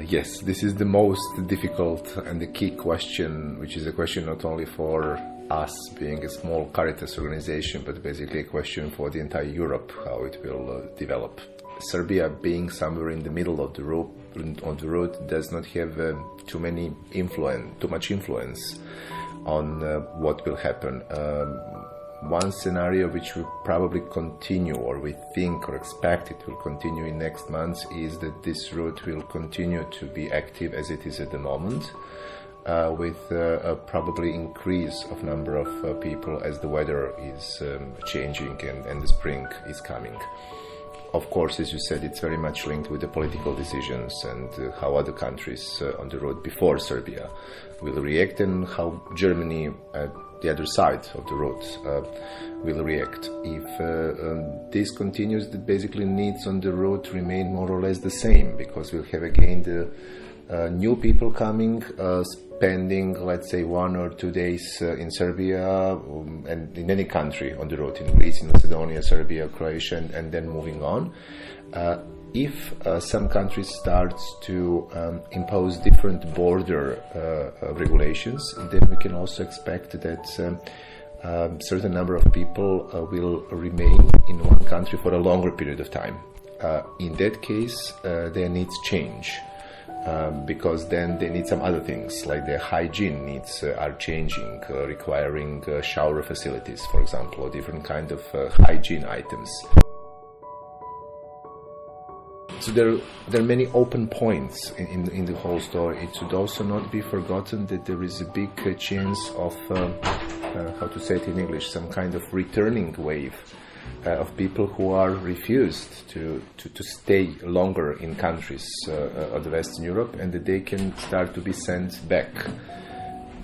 Yes, this is the most difficult and the key question, which is a question not only for us being a small Caritas organization, but basically a question for the entire Europe, how it will develop. Serbia, being somewhere in the middle of the route, does not have too much influence on what will happen. One scenario which will probably continue, or we think or expect it will continue in next months, is that this route will continue to be active as it is at the moment, with a probably increase of number of people as the weather is changing and the spring is coming. Of course, as you said, it's very much linked with the political decisions and how other countries on the road before Serbia will react, and how Germany, the other side of the road, will react. If this continues, the basically needs on the road remain more or less the same, because we'll have again the new people coming, spending, let's say, 1 or 2 days in Serbia and in any country on the road, in Greece, in Macedonia, Serbia, Croatia, and then moving on. If some countries start to impose different border regulations, then we can also expect that certain number of people will remain in one country for a longer period of time. In that case, their needs change. Because then they need some other things, like their hygiene needs are changing, requiring shower facilities, for example, or different kind of hygiene items. So there are many open points in the whole story. It should also not be forgotten that there is a big chance of, how to say it in English, some kind of returning wave of people who are refused to stay longer in countries of the Western Europe, and that they can start to be sent back.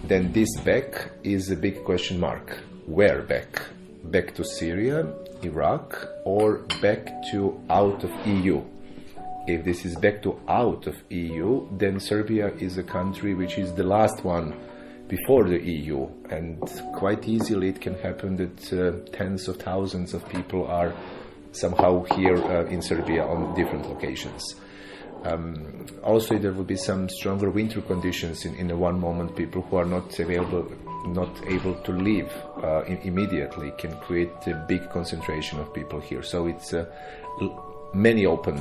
Then this back is a big question mark. Where back? Back to Syria, Iraq, or back to out of EU? If this is back to out of EU, then Serbia is a country which is the last one before the EU, and quite easily it can happen that tens of thousands of people are somehow here in Serbia on different locations. Also, there will be some stronger winter conditions in one moment. People who are not able to leave immediately can create a big concentration of people here. So it's many open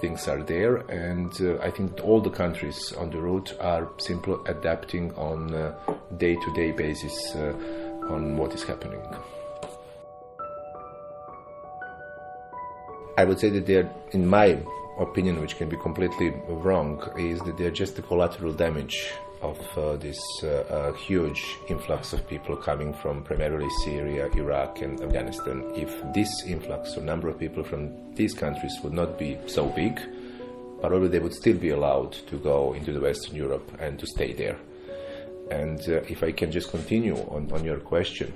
things are there, and I think all the countries on the route are simply adapting on a day-to-day basis on what is happening. I would say that they are, in my opinion, which can be completely wrong, is that they are just the collateral damage of this huge influx of people coming from primarily Syria, Iraq and Afghanistan. If this influx or number of people from these countries would not be so big, probably they would still be allowed to go into the Western Europe and to stay there. And if I can just continue on your question,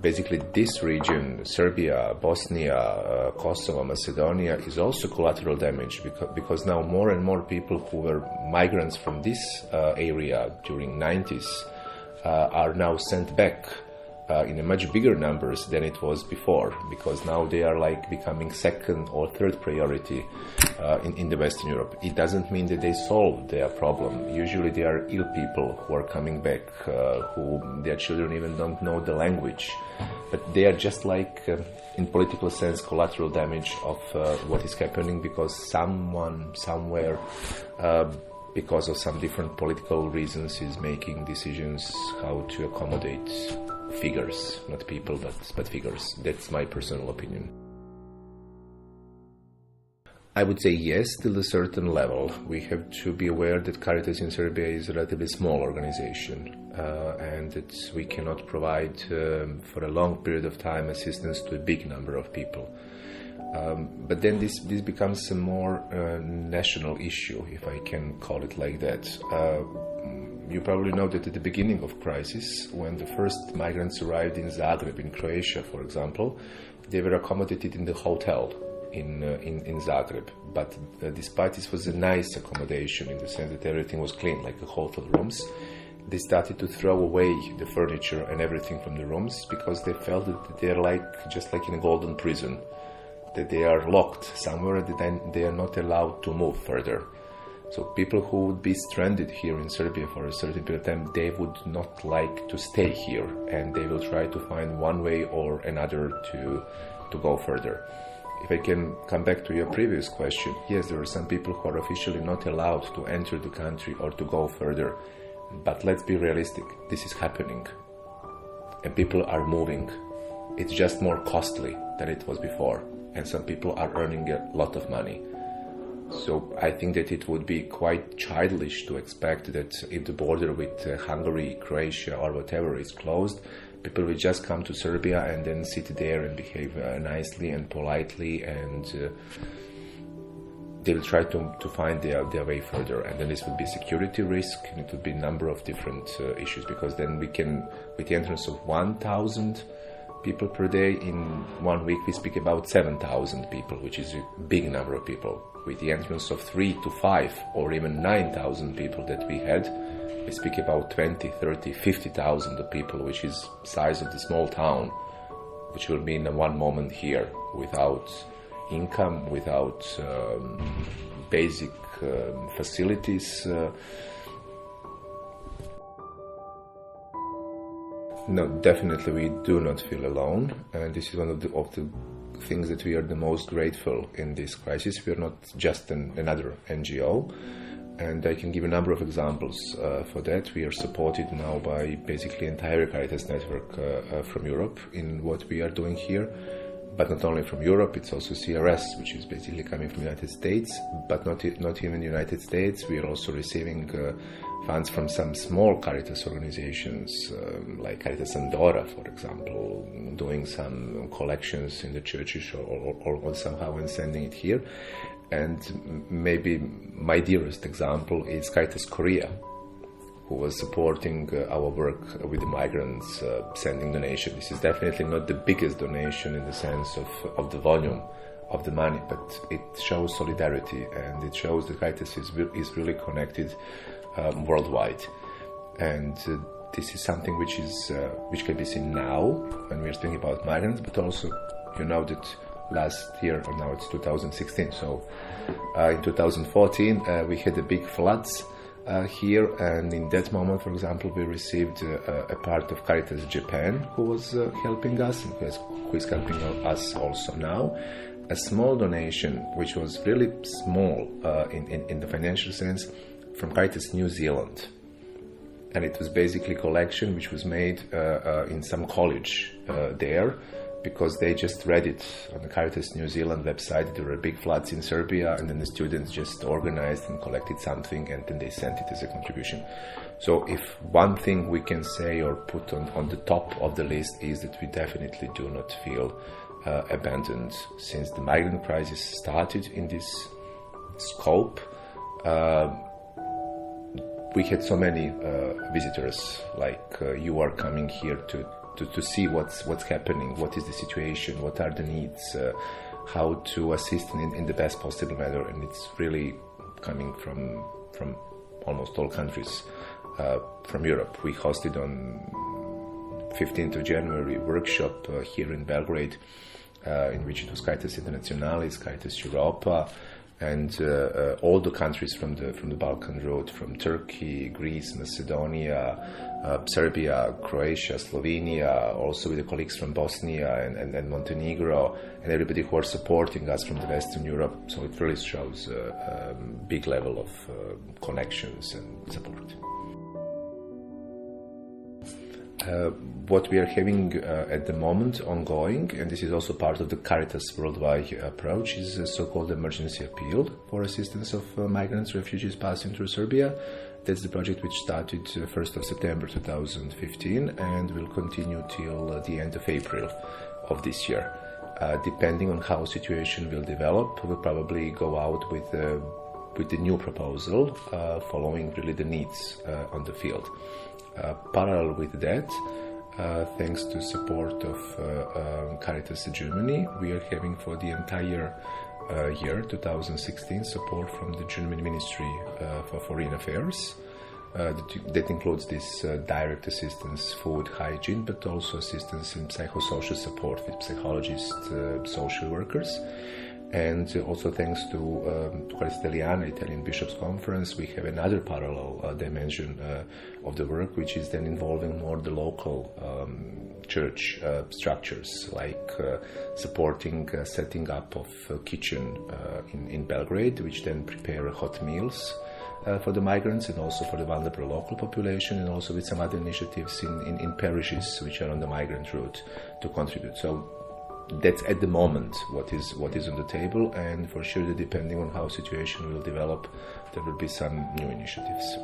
basically this region, Serbia, Bosnia, Kosovo, Macedonia, is also collateral damage, because now more and more people who were migrants from this area during 90s are now sent back in a much bigger numbers than it was before, because now they are like becoming second or third priority in the Western Europe. It doesn't mean that they solve their problem. Usually they are ill people who are coming back, who their children even don't know the language, but they are just like, in political sense, collateral damage of what is happening, because someone somewhere, because of some different political reasons, is making decisions how to accommodate figures, not people, but figures. That's my personal opinion. I would say yes, till a certain level. We have to be aware that Caritas in Serbia is a relatively small organization, and that we cannot provide for a long period of time assistance to a big number of people. But then this becomes a more national issue, if I can call it like that. You probably know that at the beginning of crisis, when the first migrants arrived in Zagreb, in Croatia, for example, they were accommodated in the hotel in Zagreb. But despite this was a nice accommodation in the sense that everything was clean, like the hotel rooms, they started to throw away the furniture and everything from the rooms, because they felt that they're just like in a golden prison, that they are locked somewhere, that they are not allowed to move further. So people who would be stranded here in Serbia for a certain period of time, they would not like to stay here, and they will try to find one way or another to go further. If I can come back to your previous question, yes, there are some people who are officially not allowed to enter the country or to go further. But let's be realistic, this is happening. And people are moving. It's just more costly than it was before. And some people are earning a lot of money. So I think that it would be quite childish to expect that if the border with Hungary, Croatia or whatever is closed, people will just come to Serbia and then sit there and behave nicely and politely, and they will try to find their way further. And then this would be security risk, and it would be a number of different issues, because then we can, with the entrance of 1,000 people per day, in 1 week we speak about 7,000 people, which is a big number of people. With the entrance of 3 to 5 or even 9,000 people that we had, we speak about 20, 30, 50,000 people, which is size of the small town, which will be in one moment here, without income, without basic facilities. No, definitely we do not feel alone, and this is one of the things that we are the most grateful in this crisis. We are not just another NGO. And I can give a number of examples for that. We are supported now by basically entire Caritas network from Europe in what we are doing here. But not only from Europe, it's also CRS, which is basically coming from the United States. But not even the United States. We are also receiving funds from some small Caritas organizations, like Caritas Andorra, for example, doing some collections in the churches or somehow and sending it here. And maybe my dearest example is Caritas Korea, who was supporting our work with the migrants, sending donation. This is definitely not the biggest donation in the sense of the volume of the money, but it shows solidarity, and it shows that Caritas is really connected worldwide. And this is something which can be seen now when we are speaking about migrants, but also, you know, that last year, or now it's 2016, so in 2014 we had the big floods here, and in that moment, for example, we received a part of Caritas Japan, who was helping us, and who is helping us also now, a small donation, which was really small in the financial sense, from Caritas New Zealand. And it was basically a collection which was made in some college there, because they just read it on the Caritas New Zealand website. There were big floods in Serbia, and then the students just organized and collected something, and then they sent it as a contribution. So if one thing we can say or put on the top of the list is that we definitely do not feel abandoned. Since the migrant crisis started in this scope, we had so many visitors, like you are coming here to see what's happening, what is the situation, what are the needs, how to assist in the best possible manner. And it's really coming from almost all countries from Europe. We hosted on 15th of January workshop here in Belgrade, in which it was Caritas Internationale, Caritas Europa, and all the countries from the Balkan Route, from Turkey, Greece, Macedonia, Serbia, Croatia, Slovenia, also with the colleagues from Bosnia and Montenegro, and everybody who are supporting us from the Western Europe. So it really shows a big level of connections and support. What we are having at the moment ongoing, and this is also part of the Caritas worldwide approach, is a so-called emergency appeal for assistance of migrants, refugees passing through Serbia. That's the project which started 1st of September 2015 and will continue till the end of April of this year. Depending on how situation will develop, we'll probably go out with the new proposal, following really the needs on the field. Parallel with that, thanks to support of Caritas Germany, we are having for the entire year 2016 support from the German Ministry for Foreign Affairs. That includes this direct assistance, food, hygiene, but also assistance in psychosocial support with psychologists, social workers. And also thanks to Caritas Serbia, Italian Bishops' Conference, we have another parallel dimension of the work, which is then involving more the local church structures, like supporting setting up of a kitchen in Belgrade, which then prepare hot meals for the migrants and also for the vulnerable local population, and also with some other initiatives in parishes which are on the migrant route to contribute. So that's at the moment what is on the table, and for sure that depending on how situation will develop, there will be some new initiatives.